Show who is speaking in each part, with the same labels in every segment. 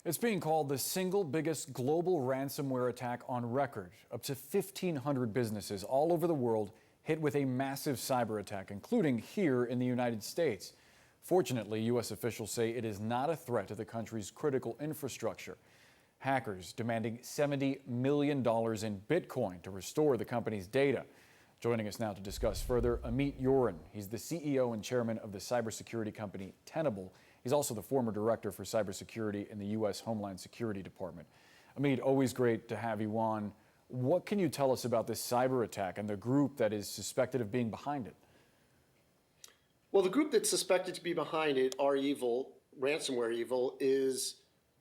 Speaker 1: It's being called the single biggest global ransomware attack on record. Up to 1,500 businesses all over the world hit with a massive cyber attack, including here in the United States. Fortunately, U.S. officials say it is not a threat to the country's critical infrastructure. Hackers demanding $70 million in Bitcoin to restore the company's data. Joining us now to discuss further, Amit Yoran. He's the CEO and chairman of the cybersecurity company Tenable. He's also the former director for cybersecurity in the U.S. Homeland Security Department. Amit, always great to have you on. What can you tell us about this cyber attack and the group that is suspected of being behind it?
Speaker 2: Well, the group that's suspected to be behind it, REvil, ransomware evil, is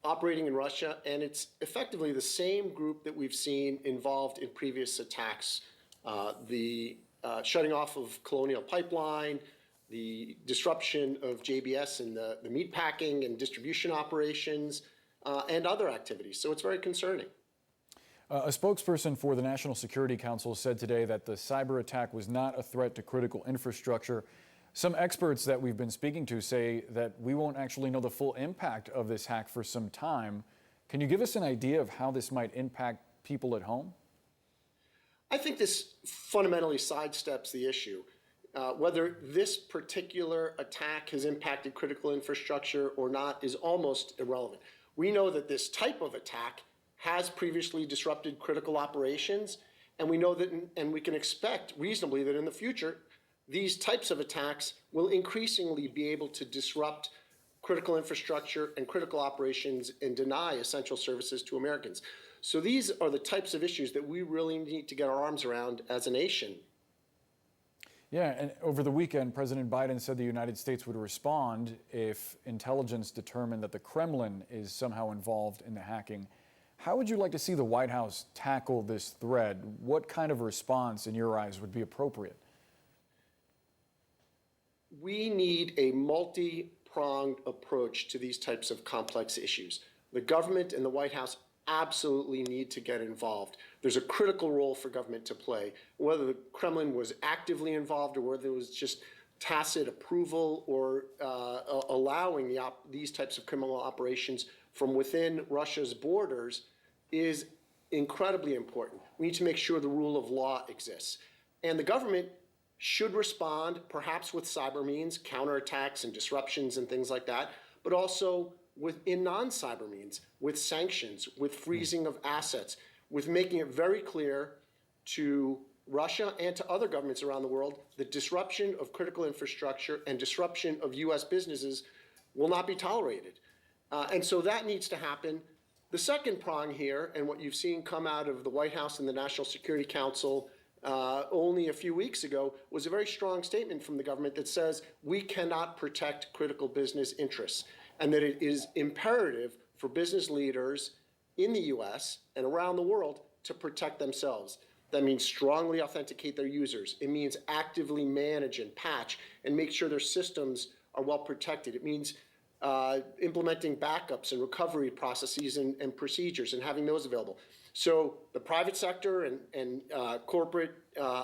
Speaker 2: operating in Russia, and it's effectively the same group that we've seen involved in previous attacks. The shutting off of Colonial Pipeline, the disruption of JBS and the meatpacking and distribution operations, and other activities. So it's very concerning.
Speaker 1: A spokesperson for the National Security Council said today that the cyber attack was not a threat to critical infrastructure. Some experts that we've been speaking to say that we won't actually know the full impact of this hack for some time. Can you give us an idea of how this might impact people at home?
Speaker 2: I think this fundamentally sidesteps the issue. Whether this particular attack has impacted critical infrastructure or not is almost irrelevant. We know that this type of attack has previously disrupted critical operations, and we know that, and we can expect reasonably that in the future, these types of attacks will increasingly be able to disrupt critical infrastructure and critical operations and deny essential services to Americans. So these are the types of issues that we really need to get our arms around as a nation.
Speaker 1: Yeah, and over the weekend, President Biden said the United States would respond if intelligence determined that the Kremlin is somehow involved in the hacking. How would you like to see the White House tackle this threat? What kind of response, in your eyes, would be appropriate?
Speaker 2: We need a multi-pronged approach to these types of complex issues. The government and the White House absolutely need to get involved. There's a critical role for government to play. Whether the Kremlin was actively involved or whether it was just tacit approval or allowing these types of criminal operations from within Russia's borders is incredibly important. We need to make sure the rule of law exists. And the government should respond, perhaps with cyber means, counterattacks and disruptions and things like that, but also within non-cyber means, with sanctions, with freezing of assets, with making it very clear to Russia and to other governments around the world that disruption of critical infrastructure and disruption of U.S. businesses will not be tolerated. And so that needs to happen. The second prong here, and what you've seen come out of the White House and the National Security Council only a few weeks ago, was a very strong statement from the government that says we cannot protect critical business interests, and that it is imperative for business leaders in the U.S. and around the world to protect themselves. That means strongly authenticate their users. It means actively manage and patch and make sure their systems are well protected. It means implementing backups and recovery processes and procedures and having those available. So the private sector and corporate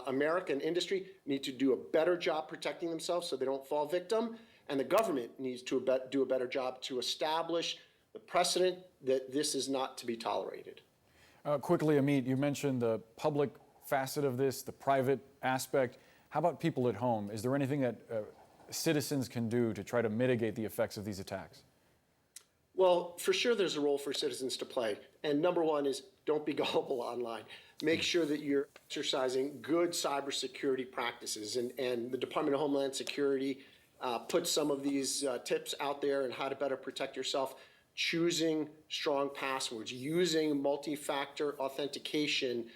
Speaker 2: American industry need to do a better job protecting themselves so they don't fall victim. And the government needs to do a better job to establish the precedent that this is not to be tolerated.
Speaker 1: Quickly, Amit, you mentioned the public facet of this, the private aspect. How about people at home? Is there anything that citizens can do to try to mitigate the effects of these attacks?
Speaker 2: Well, for sure there's a role for citizens to play. And number one is don't be gullible online. Make sure that you're exercising good cybersecurity practices. And the Department of Homeland Security puts some of these tips out there on how to better protect yourself. Choosing strong passwords, using multi-factor authentication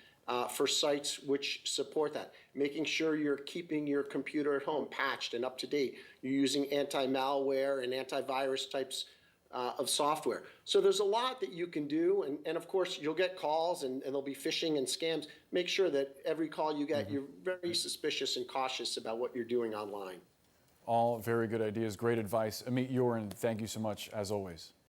Speaker 2: for sites which support that, making sure you're keeping your computer at home patched and up to date. You're using anti-malware and antivirus types of software. So there's a lot that you can do, and of course you'll get calls and there'll be phishing and scams. Make sure that every call you get, you're very suspicious and cautious about what you're doing online.
Speaker 1: All very good ideas, great advice. Amit Yoran, thank you so much as always.